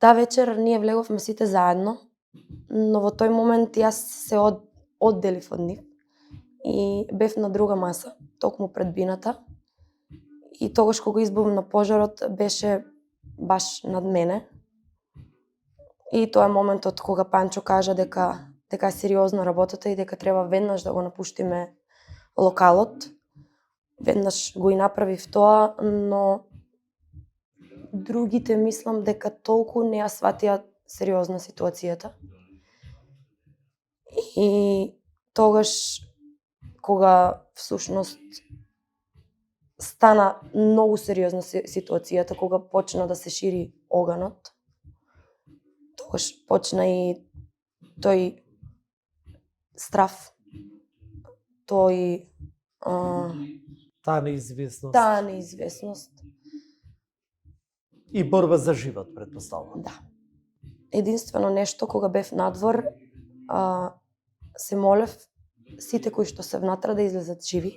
Таа вечер ние влеговме сите заедно, но во тој момент јас се одделив од нив и бев на друга маса, токму пред бината. И тогаш кога избувна пожарот беше баш над мене. И тоа е моментот кога Панчо кажа дека е сериозна работата и дека треба веднаш да го напуштиме локалот. Веднаш го и направив тоа, но другите мислам дека толку не ја сватија сериозна ситуацијата. И тогаш кога всушност стана многу сериозна ситуацијата, кога почна да се шири оганот, тогаш почна и тој страф, таа неизвестност. таа неизвестност. И борба за живот, претпоставувам. Да. Единствено нешто кога бев надвор, се молев сите кои што се внатре да излезат живи.